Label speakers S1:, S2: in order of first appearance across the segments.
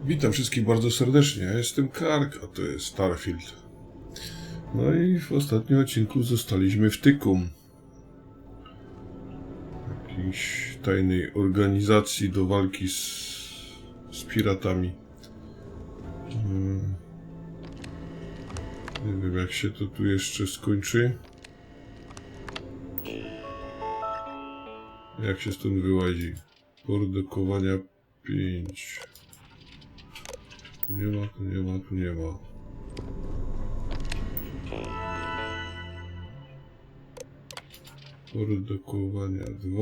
S1: Witam wszystkich bardzo serdecznie, ja jestem Kark, a to jest Starfield. No i w ostatnim odcinku zostaliśmy w tyku. Jakiejś tajnej organizacji do walki z piratami. Nie wiem, jak się to tu jeszcze skończy. Jak się stąd wyłazi? Produkowania 5. Tu nie ma, tu nie ma, tu nie ma. Produkowania 2.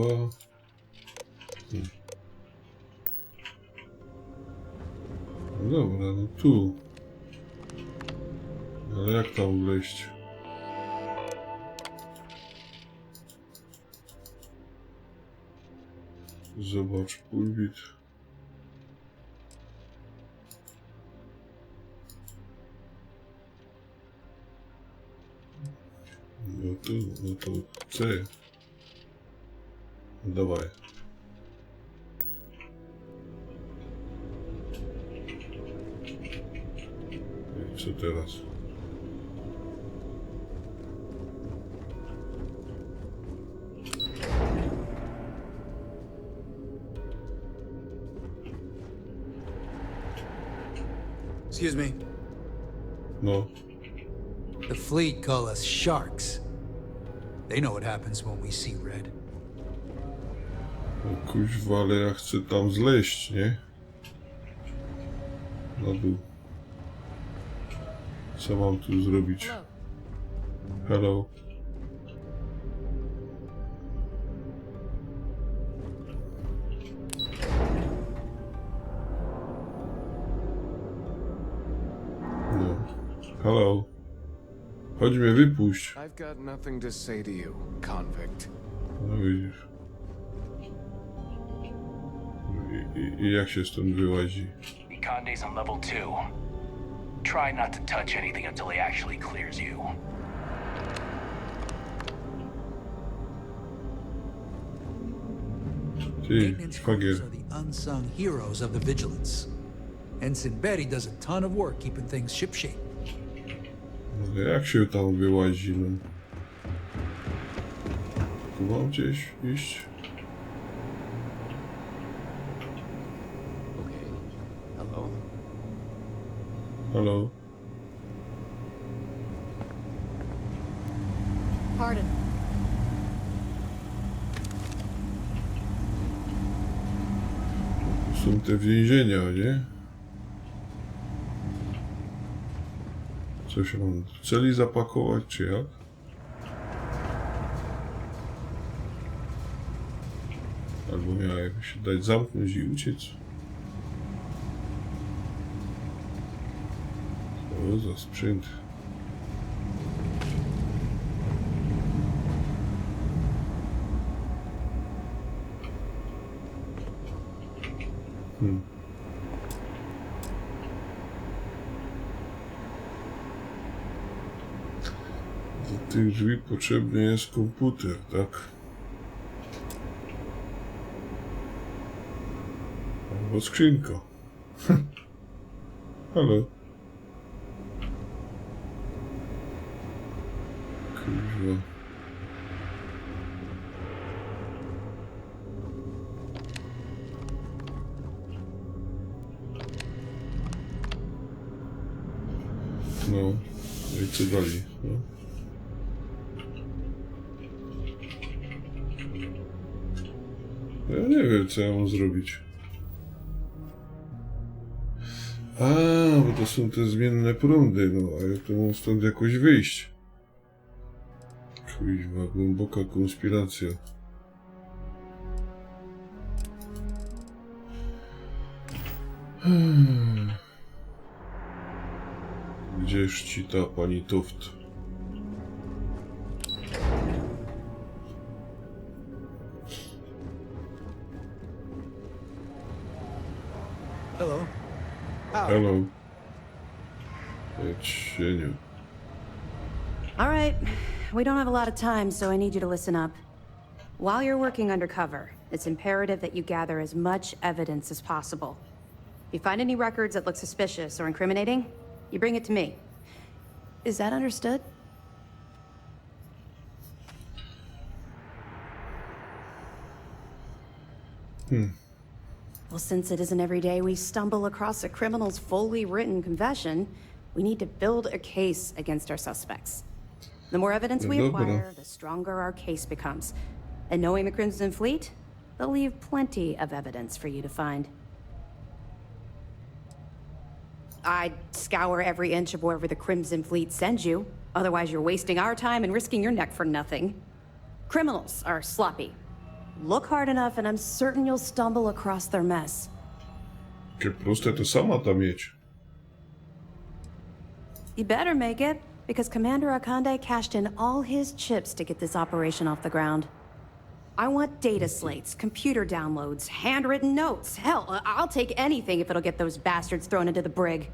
S1: No dobra, no tu. Ale jak tam wleźć? Zobacz, pulpit. No to C. Dawaj. I co teraz?
S2: Excuse me.
S1: No.
S2: The fleet call us sharks. They know what happens when we see red.
S1: O kuźwa, ale ja chcę tam zleść, nie? Na dół. Co mam tu zrobić? Hello. No. Hello. Chodź mnie wypuść.
S3: I've got nothing to say to you, convict.
S1: No widzisz. I jak się stąd wyłazi?
S4: Conde's on level 2. Try not to touch anything until he actually clears you.
S1: Ty,
S2: Maintenance crews
S1: szwagier.
S2: are the unsung heroes of the Vigilance. Ensign Betty does a ton of work keeping things shipshape.
S1: No, jak się tam wyłazi, no? Tu mam gdzieś iść?
S3: Okay. Hello?
S1: Halo?
S5: Pardon.
S1: Tu są te więzienia, nie? Co się mam do celi zapakować, czy jak? Albo miałem się dać zamknąć i uciec. Co za sprzęt. Do tych drzwi potrzebny jest komputer, tak? Albo skrzynka. Halo. Kurwa. No, i co dalej? No. Ja nie wiem, co ja mam zrobić. A, bo to są te zmienne prądy, no, a ja to mam stąd jakoś wyjść. Kuźwa, głęboka konspiracja. Gdzież ci ta pani Tuft?
S2: Hello.
S1: Hello. Cieniu.
S5: All right. We don't have a lot of time, so I need you to listen up. While you're working undercover, it's imperative that you gather as much evidence as possible. If you find any records that look suspicious or incriminating, you bring it to me. Is that understood? Well, since it isn't every day we stumble across a criminal's fully written confession, we need to build a case against our suspects. The more evidence we acquire, the stronger our case becomes. And knowing the Crimson Fleet, they'll leave plenty of evidence for you to find. I'd scour every inch of wherever the Crimson Fleet sends you. Otherwise, you're wasting our time and risking your neck for nothing. Criminals are sloppy. Look hard enough and I'm certain you'll stumble across their mess.
S1: Jakie proste to sama tam mieć.
S5: You better make it, because Commander Akande cashed in all his chips to get this operation off the ground. I want data slates, computer downloads, handwritten notes. Hell, I'll take anything if it'll get those bastards thrown into the brig.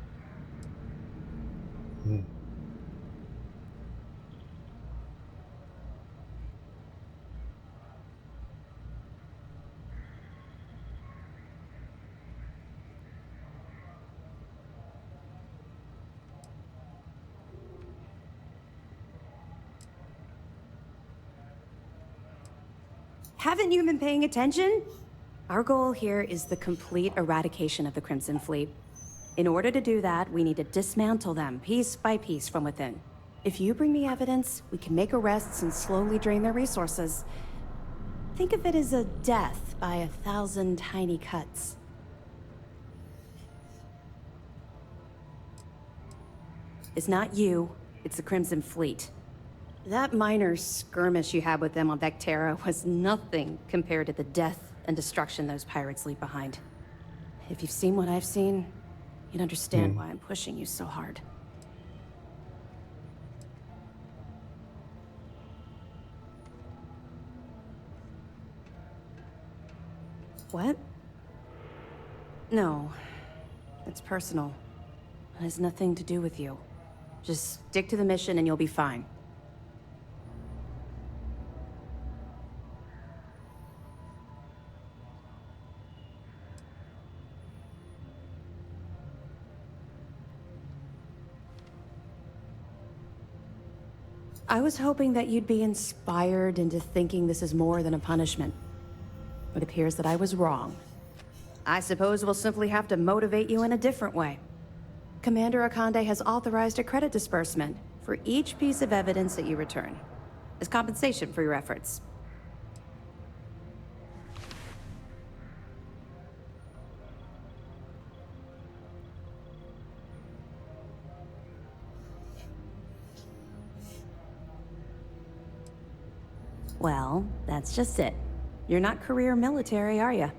S5: Haven't you been paying attention? Our goal here is the complete eradication of the Crimson Fleet. In order to do that, we need to dismantle them piece by piece from within. If you bring me evidence, we can make arrests and slowly drain their resources. Think of it as a death by 1,000 tiny cuts. It's not you, it's the Crimson Fleet. That minor skirmish you had with them on Vectera was nothing compared to the death and destruction those pirates leave behind. If you've seen what I've seen, you'd understand why I'm pushing you so hard. What? No. It's personal. It has nothing to do with you. Just stick to the mission and you'll be fine. I was hoping that you'd be inspired into thinking this is more than a punishment. It appears that I was wrong. I suppose we'll simply have to motivate you in a different way. Commander Akande has authorized a credit disbursement for each piece of evidence that you return, as compensation for your efforts. Well, that's just it. You're not career military, are you?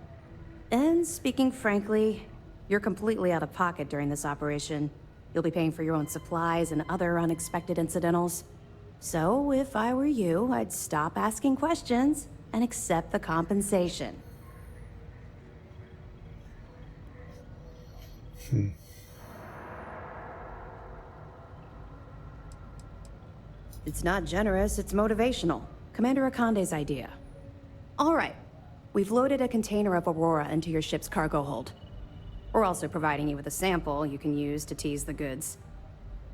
S5: And speaking frankly, you're completely out of pocket during this operation. You'll be paying for your own supplies and other unexpected incidentals. So, if I were you, I'd stop asking questions and accept the compensation. It's not generous, it's motivational. Commander Akande's idea. All right, we've loaded a container of Aurora into your ship's cargo hold. We're also providing you with a sample you can use to tease the goods.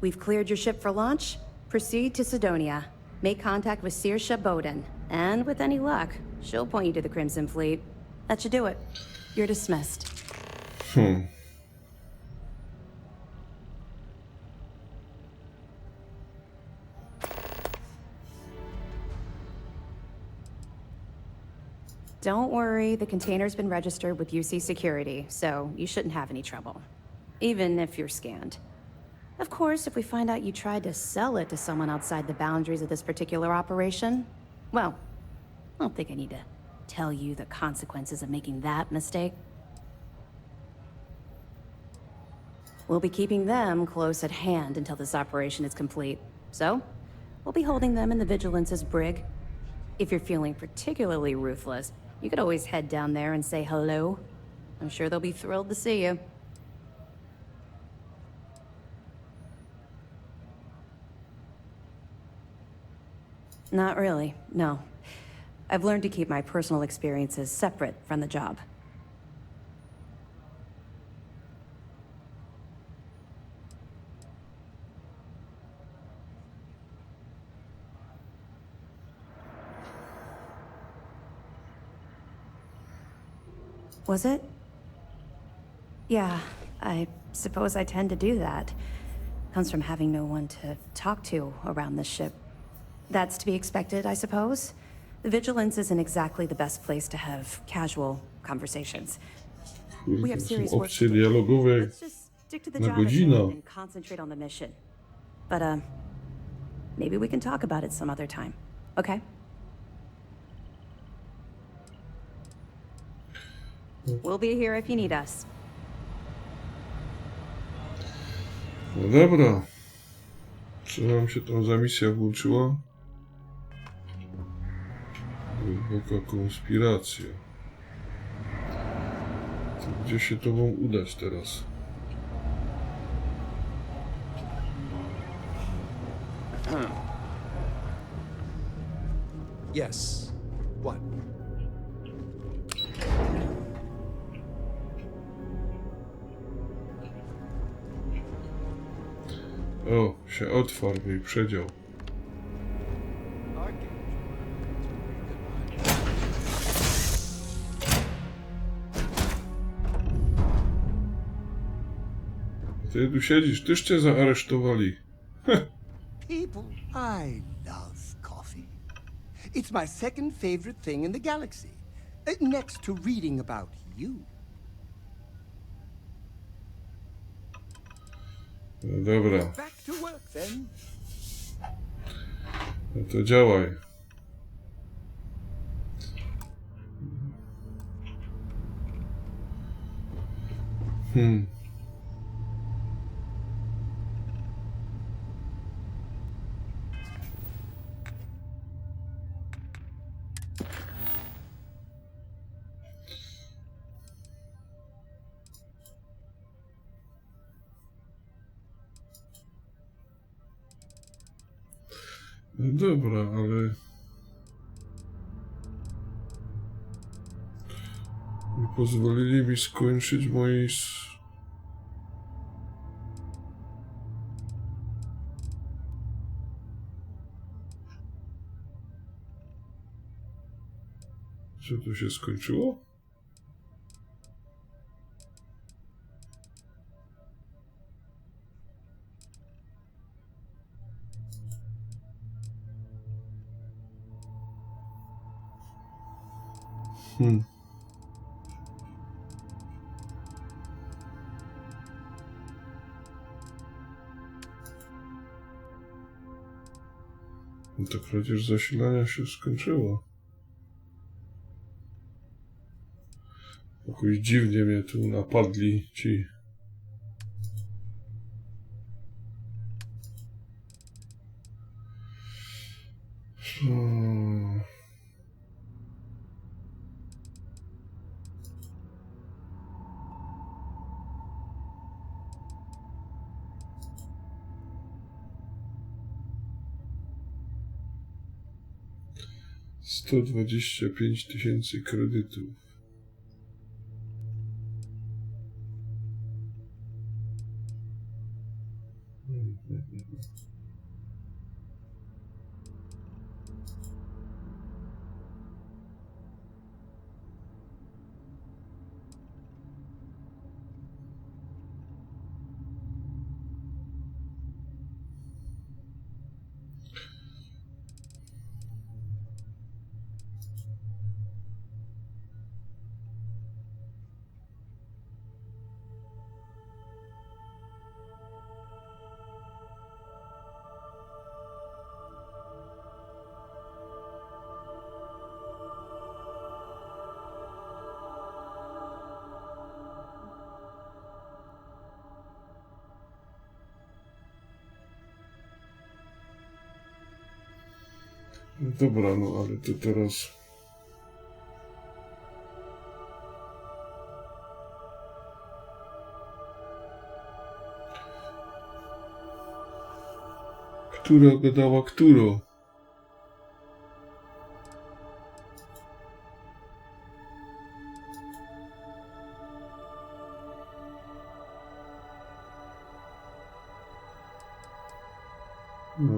S5: We've cleared your ship for launch. Proceed to Sidonia. Make contact with Saoirse Bowden. And with any luck, she'll point you to the Crimson Fleet. That should do it. You're dismissed. Don't worry, the container's been registered with UC Security, so you shouldn't have any trouble. Even if you're scanned. Of course, if we find out you tried to sell it to someone outside the boundaries of this particular operation, well, I don't think I need to tell you the consequences of making that mistake. We'll be keeping them close at hand until this operation is complete. So, we'll be holding them in the Vigilance's brig. If you're feeling particularly ruthless, you could always head down there and say hello. I'm sure they'll be thrilled to see you. Not really, no. I've learned to keep my personal experiences separate from the job. Was it? Yeah, I suppose I tend to do that. Comes from having no one to talk to around this ship. That's to be expected, I suppose. The Vigilance isn't exactly the best place to have casual conversations. We have serious work
S1: Opcje
S5: to do.
S1: dialogowe
S5: Let's just stick to the
S1: na
S5: job at
S1: godzinę.
S5: hand and concentrate on the mission. But, maybe we can talk about it some other time, okay? We'll be here if you need us.
S1: No dobra. Co nam się tam za misja włączyła? Głęboka konspiracja. To gdzie się to mam udać teraz?
S2: Yes. What?
S1: O, się otwarł jej przedział. Ty tu siedzisz, tyż cię zaaresztowali.
S6: People, I love coffee. It's my second favorite thing in the galaxy, next to reading about you.
S1: No dobra,
S6: Back to work then.
S1: no to działaj. No dobra, ale... Nie pozwolili mi skończyć mojej... Co tu się skończyło? No to kradzież zasilania się skończyła. Jakoś dziwnie mnie tu napadli ci. $125,000 kredytów. Dobra, no ale to teraz... Która gadała którą? No,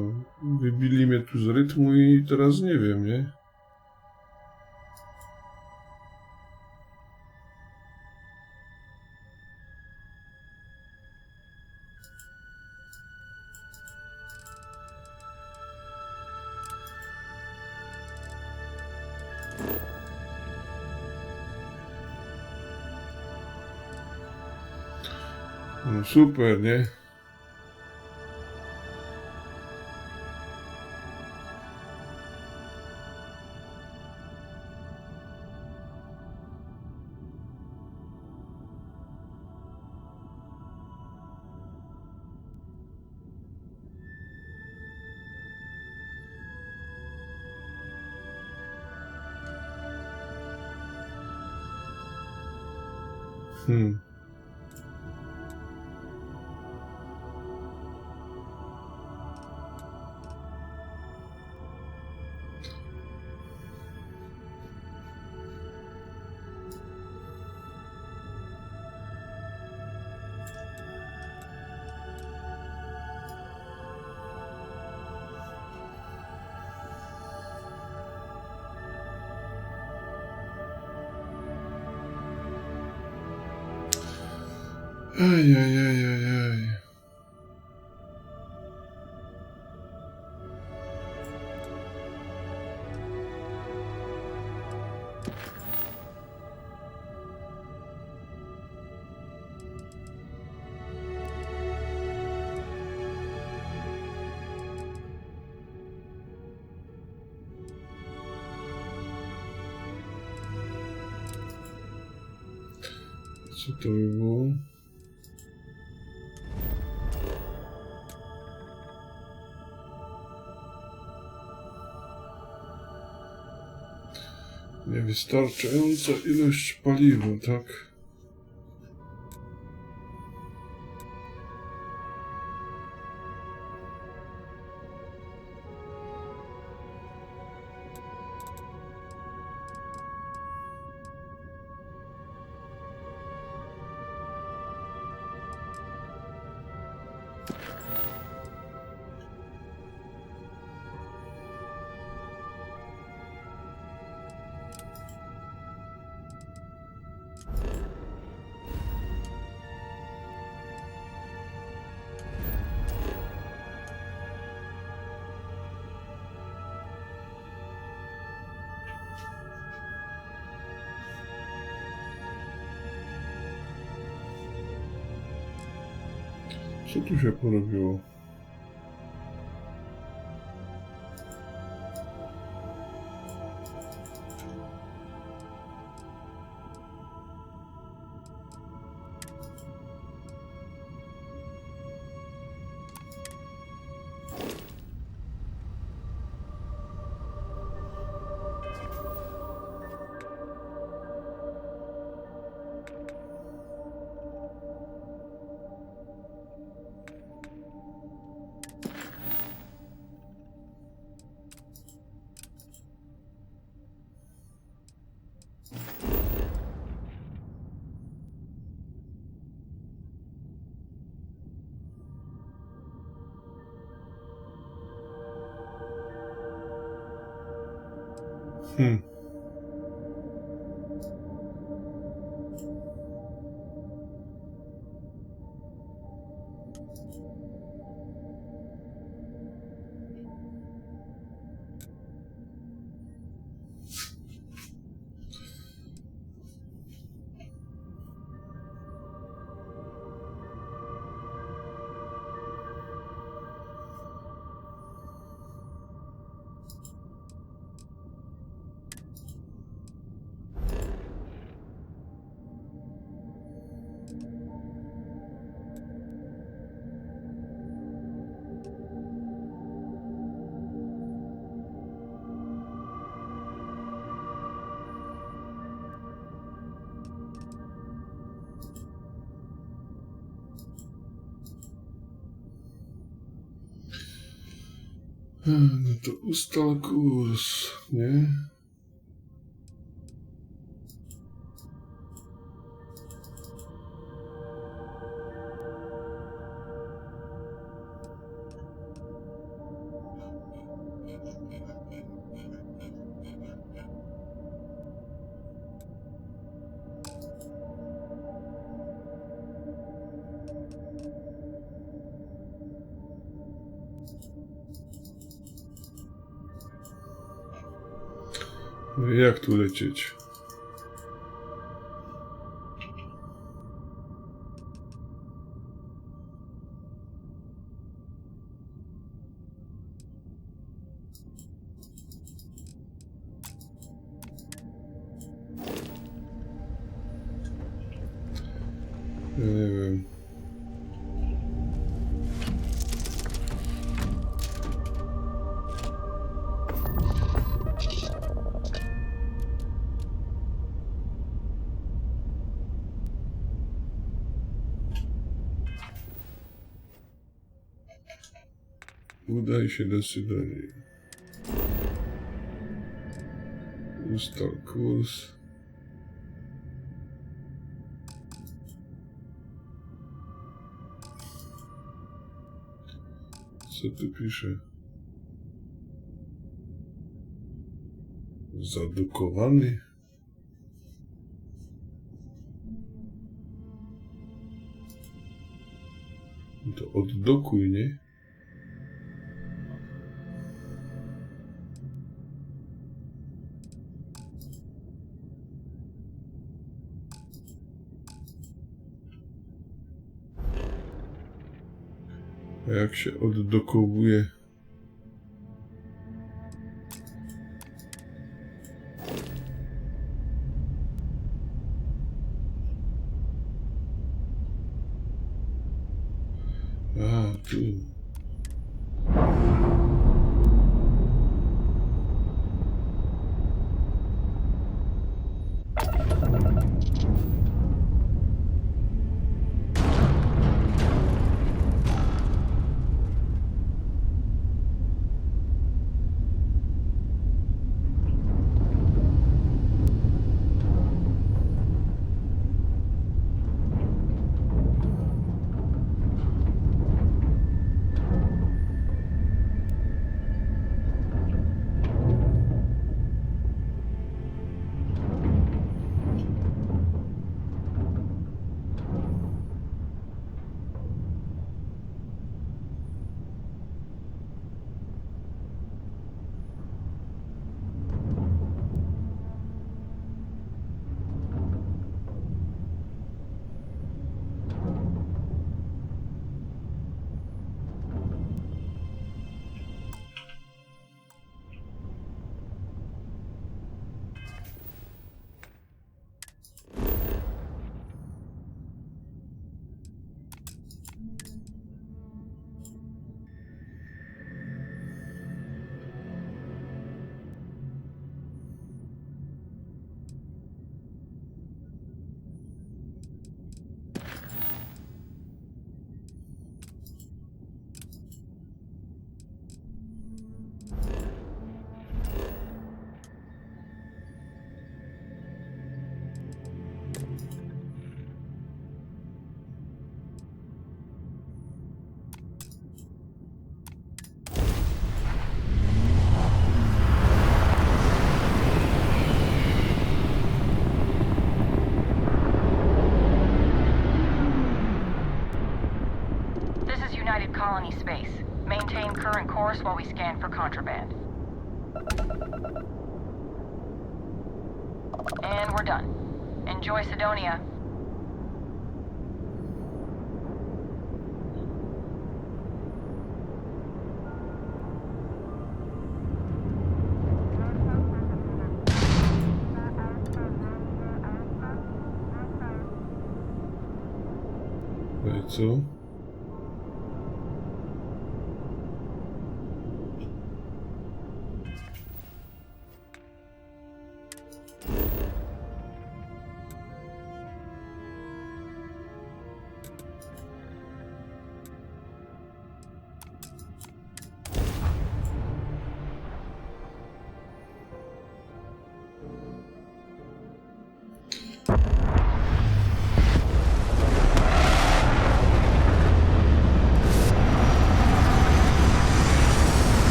S1: wybili mnie tu z rytmu i teraz nie wiem, nie? No super, nie? Ajajajajaj. Co to by było? Niewystarczająca ilość paliwa, tak? Co tu się porobiło? No to ustal kurs, nie? No i jak tu lecieć? Ja nie wiem. Udaj się do Sydonii. Ustal kurs. Co tu pisze? Zadukowany? To oddokuj, nie? A jak się oddokowuje? A, tu.
S7: Colony space. Maintain current course while we scan for contraband. And we're done. Enjoy Sidonia.
S1: No i co?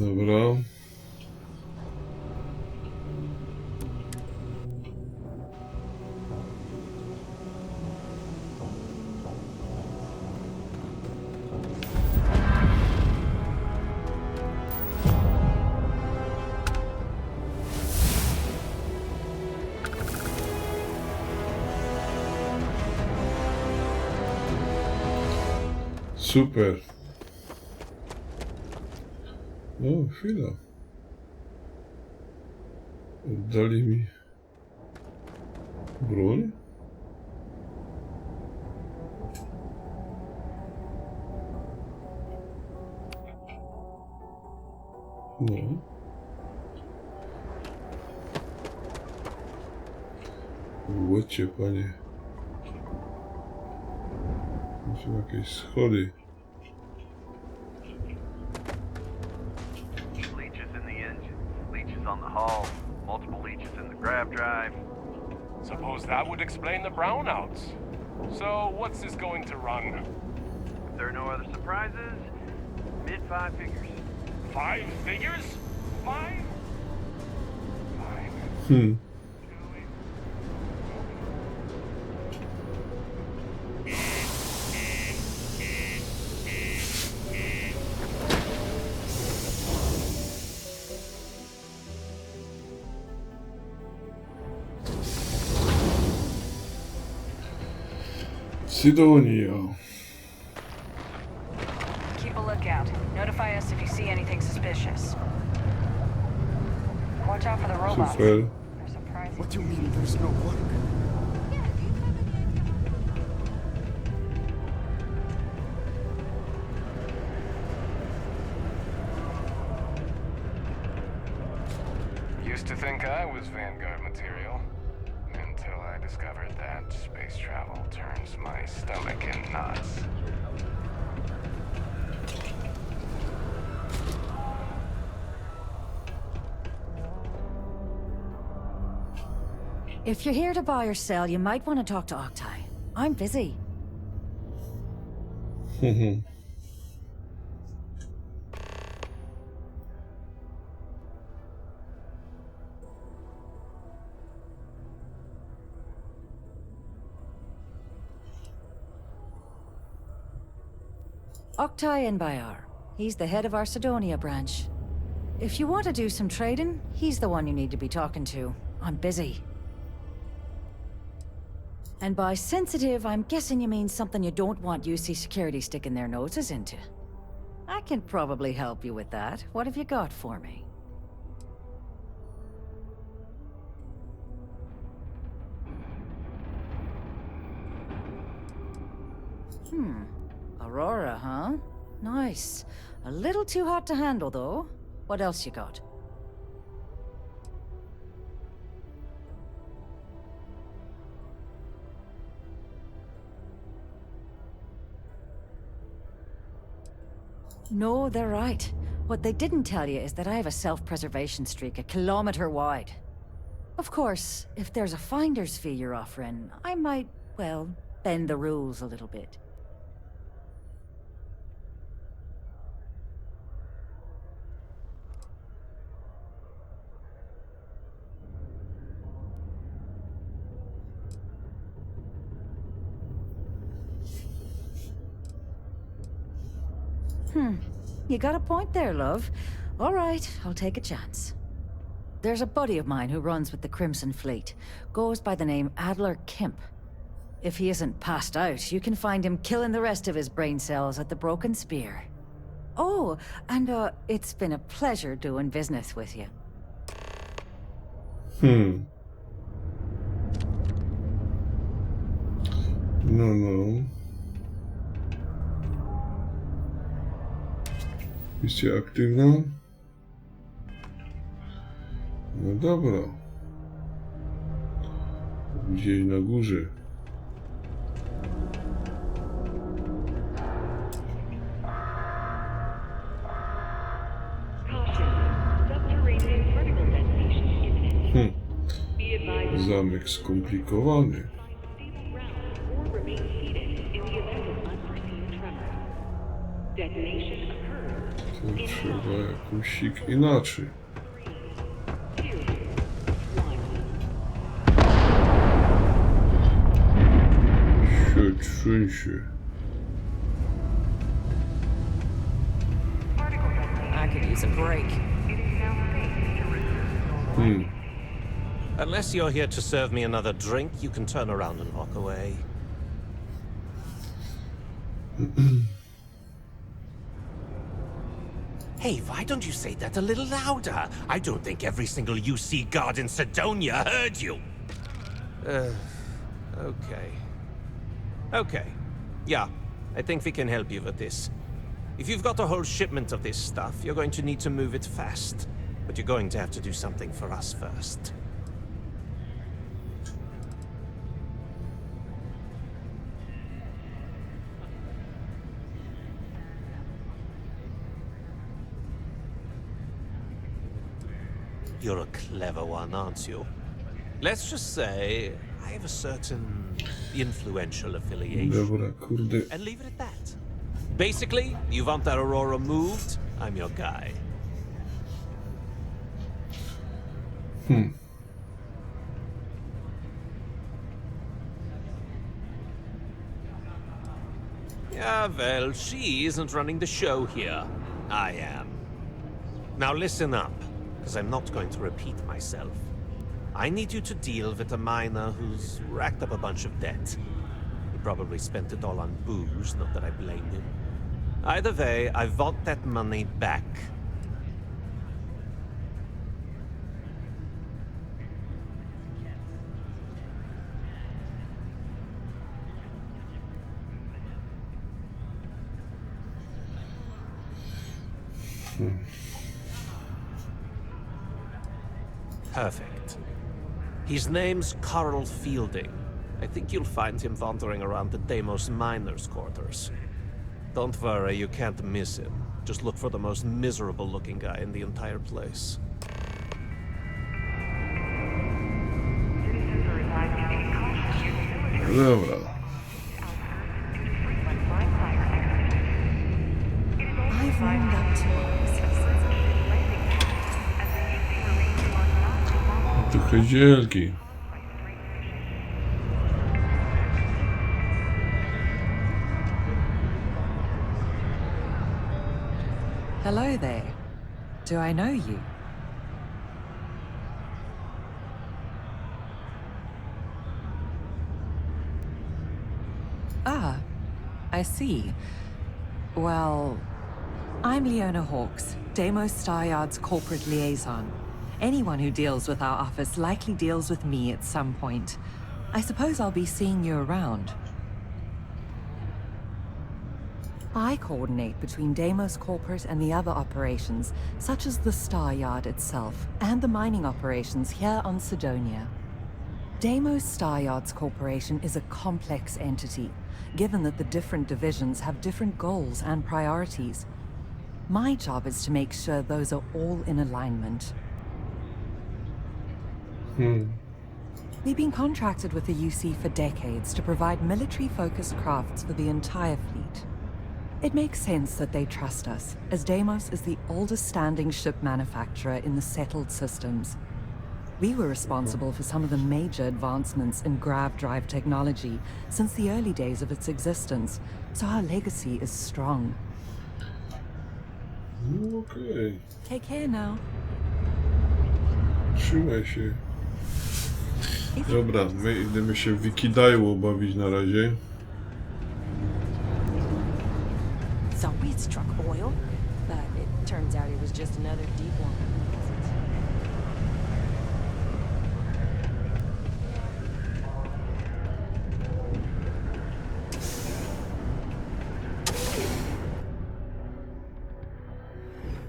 S1: Dobra. Super. No, chwila. Oddali mi broń? No. Łocie, panie. To są jakieś schody.
S8: Leeches in the engine, leeches on the hull, multiple leeches in the grav drive.
S9: Suppose that would explain the brownouts. So, what's this going to run?
S8: If there are no other surprises, mid 5 figures.
S9: 5 figures? 5? Fine.
S1: Sidonia.
S7: Keep a lookout. Notify us if you see anything suspicious. Watch out for the robots.
S1: Super.
S7: They're surprising.
S6: What do you mean there's no work?
S3: Used to think I was Vanguard material. Until I discovered that space travel turns my stomach in knots.
S10: If you're here to buy or sell, you might want to talk to Octai. I'm busy. Octai Enbayar. He's the head of our Sidonia branch. If you want to do some trading, he's the one you need to be talking to. I'm busy. And by sensitive, I'm guessing you mean something you don't want UC Security sticking their noses into. I can probably help you with that. What have you got for me? Aurora, huh? Nice. A little too hot to handle, though. What else you got? No, they're right. What they didn't tell you is that I have a self-preservation streak a kilometer wide. Of course, if there's a finder's fee you're offering, I might, well, bend the rules a little bit. You got a point there, love. All right, I'll take a chance. There's a buddy of mine who runs with the Crimson Fleet. Goes by the name Adler Kemp. If he isn't passed out, you can find him killing the rest of his brain cells at the Broken Spear. Oh, and it's been a pleasure doing business with you.
S1: No. Misja aktywna. No dobra. Gdzieś na górze. Zamek skomplikowany. To trzeba jakoś inaczej. Trzęsie.
S10: I could use a break.
S11: Unless you're here to serve me another drink, you can turn around and walk away. Hey, why don't you say that a little louder? I don't think every single UC guard in Sidonia heard you. Okay. Okay. Yeah, I think we can help you with this. If you've got a whole shipment of this stuff, you're going to need to move it fast. But you're going to have to do something for us first. You're a clever one, aren't you? Let's just say I have a certain influential affiliation.
S1: Dobra, kurde.
S11: And leave it at that. Basically, you want that Aurora moved, I'm your guy. Yeah, well, she isn't running the show here. I am. Now listen up, because I'm not going to repeat myself. I need you to deal with a miner who's racked up a bunch of debt. He probably spent it all on booze, not that I blame him. Either way, I want that money back. Perfect. His name's Carl Fielding. I think you'll find him wandering around the Deimos miners' quarters. Don't worry, you can't miss him. Just look for the most miserable-looking guy in the entire place.
S1: Dobra.
S10: I've warmed up to
S1: Trochę zielki.
S12: Hello there. Do I know you? Ah, I see. Well, I'm Leona Hawks, Deimos Staryard's corporate liaison. Anyone who deals with our office likely deals with me at some point. I suppose I'll be seeing you around. I coordinate between Deimos Corporate and the other operations, such as the Staryard itself, and the mining operations here on Sidonia. Deimos Staryard's corporation is a complex entity, given that the different divisions have different goals and priorities. My job is to make sure those are all in alignment. We've been contracted with the UC for decades to provide military-focused crafts for the entire fleet. It makes sense that they trust us, as Deimos is the oldest standing ship manufacturer in the settled systems. We were responsible for some of the major advancements in grav drive technology since the early days of its existence, so our legacy is strong.
S1: Okej.
S12: Take care now.
S1: Trzymaj się. Dobra, my idziemy się w Wikidajło bawić na razie.
S13: So we had struck oil, but it turns out it was just another deep one.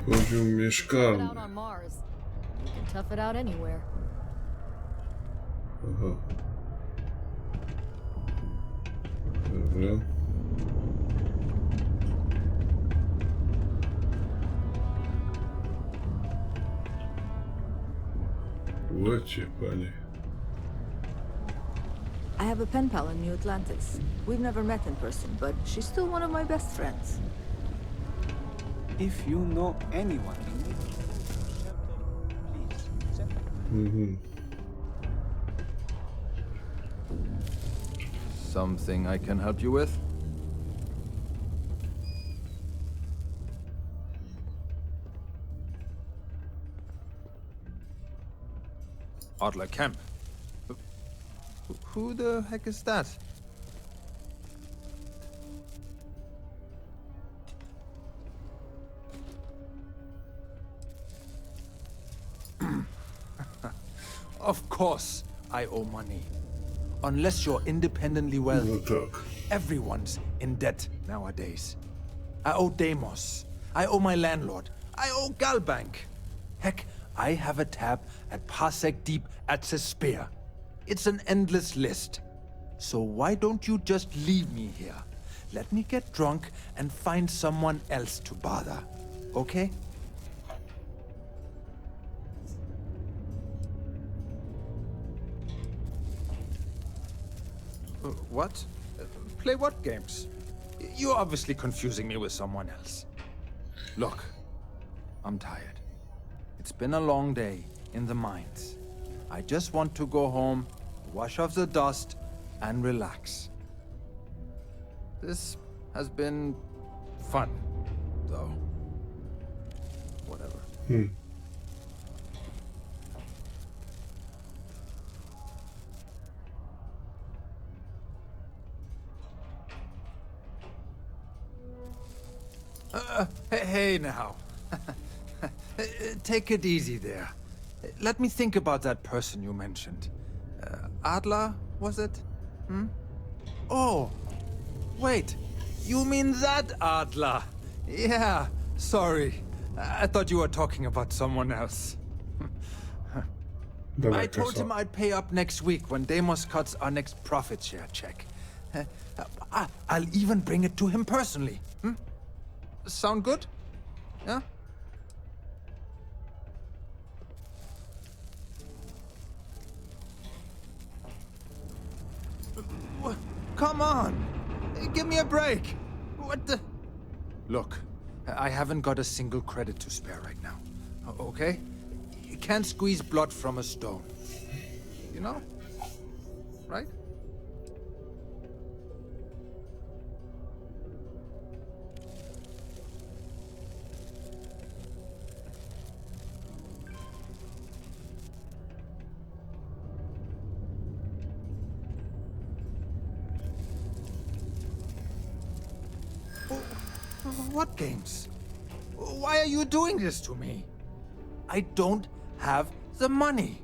S1: Poziom mieszkalny.
S14: Out on Mars. You can tough it out anywhere.
S1: Aha. Dobra. Łocie, panie.
S14: I have a pen pal in New Atlantis. We've never met in person, but she's still one of my best friends.
S15: If you know anyone, please.
S16: Something I can help you with? Adler Kemp. Who the heck is that? Of course I owe money. Unless you're independently wealthy.
S1: No tak.
S16: Everyone's in debt nowadays. I owe Deimos. I owe my landlord. I owe Galbank. Heck, I have a tab at Parsec Deep at Cespear. It's an endless list. So why don't you just leave me here? Let me get drunk and find someone else to bother. Okay? What? Play what games? You're obviously confusing me with someone else. Look, I'm tired. It's been a long day in the mines. I just want to go home, wash off the dust, and relax. This has been fun, though. Whatever. Hey now. Take it easy there. Let me think about that person you mentioned. Adler, was it? Oh, wait. You mean that Adler? Yeah, sorry. I thought you were talking about someone else. I told him I'd pay up next week when Deimos cuts our next profit share check. I'll even bring it to him personally. Sound good? Yeah? Come on! Give me a break! What the... Look, I haven't got a single credit to spare right now. Okay? You can't squeeze blood from a stone. You know? Right? What games? Why are you doing this to me? I don't have the money.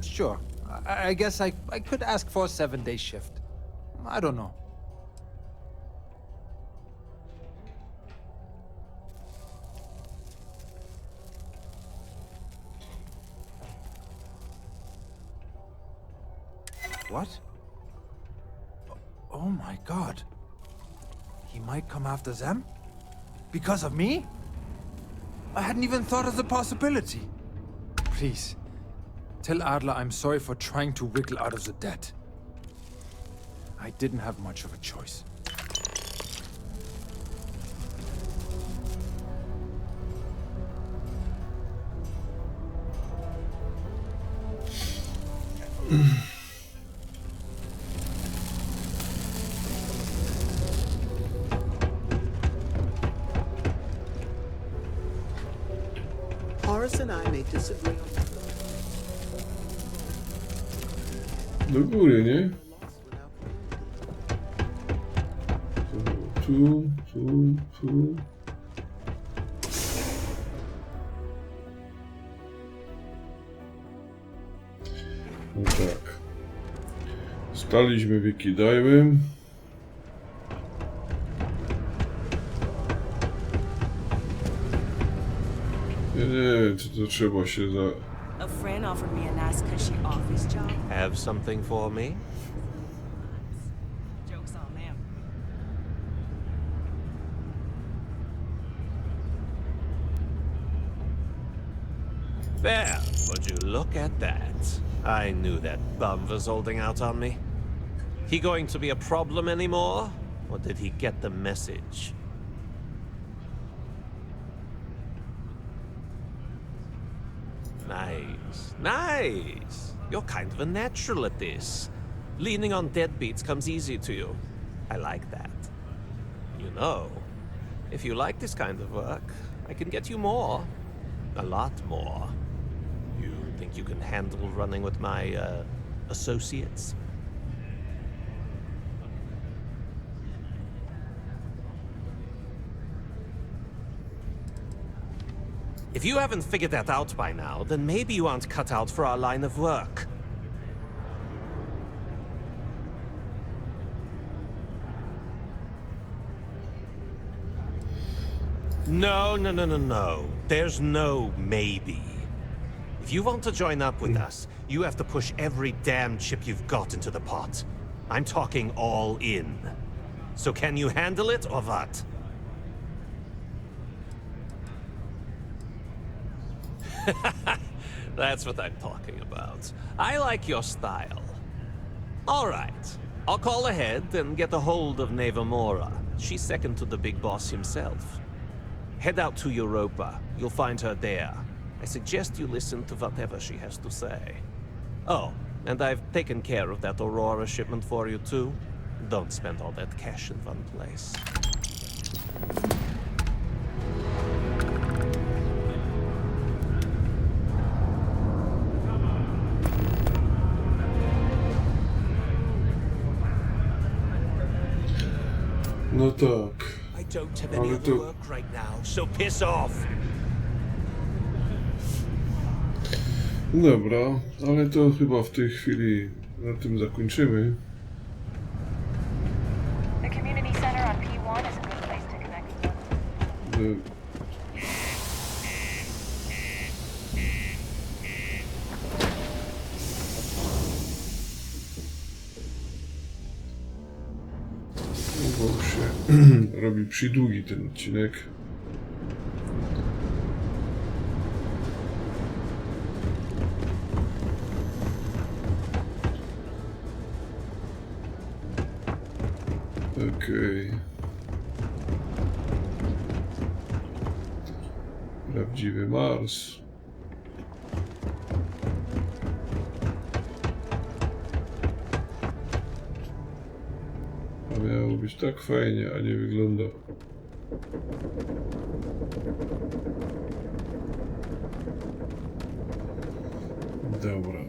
S16: Sure. I guess I could ask for a 7-day shift. I don't know. What? Oh my god. He might come after them? Because of me? I hadn't even thought of the possibility. Please, tell Adler I'm sorry for trying to wiggle out of the debt. I didn't have much of a choice.
S17: Horace and I may disagree on
S1: Do góry, nie? Tu. No tak. Staliśmy wykidajłem. Nie, to trzeba się za...
S18: A friend offered me a nice cushy office job.
S11: Have something for me?
S18: Joke's on them.
S11: There, would you look at that? I knew that bum was holding out on me. He going to be a problem anymore? Or did he get the message? Nice. You're kind of a natural at this. Leaning on deadbeats comes easy to you. I like that. You know, if you like this kind of work, I can get you more. A lot more. You Think you can handle running with my, associates? If you haven't figured that out by now, then maybe you aren't cut out for our line of work. No. There's no maybe. If you want to join up with us, you have to push every damn chip you've got into the pot. I'm talking all in. So can you handle it or what? That's what I'm talking about. I like your style. All right. I'll call ahead and get a hold of Nevamora. She's second to the big boss himself. Head out to Europa. You'll find her there. I suggest you listen to whatever she has to say. Oh, and I've taken care of that Aurora shipment for you too. Don't spend all that cash in one place.
S1: No tak.
S11: I don't have any other work right now, so piss off.
S1: Dobra, ale to chyba w tej chwili na tym zakończymy.
S7: The community center on P1 is a good place to connect with them.
S1: Bo już się robi przydługi ten odcinek. Okej. Prawdziwy Mars. A miało być tak fajnie, a nie wygląda. Dobra.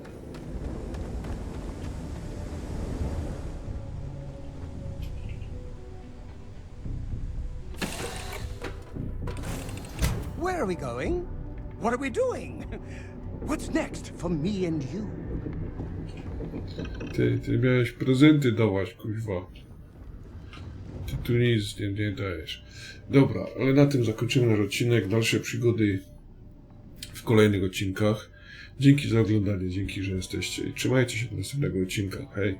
S6: Where are we going? What are we doing? What's next for me and you?
S1: Ty miałeś prezenty dawać, kuźwa. Ty tu nic nie dajesz. Dobra, ale na tym zakończymy nasz odcinek. Dalsze przygody w kolejnych odcinkach. Dzięki za oglądanie, dzięki, że jesteście i trzymajcie się do następnego odcinka. Hej!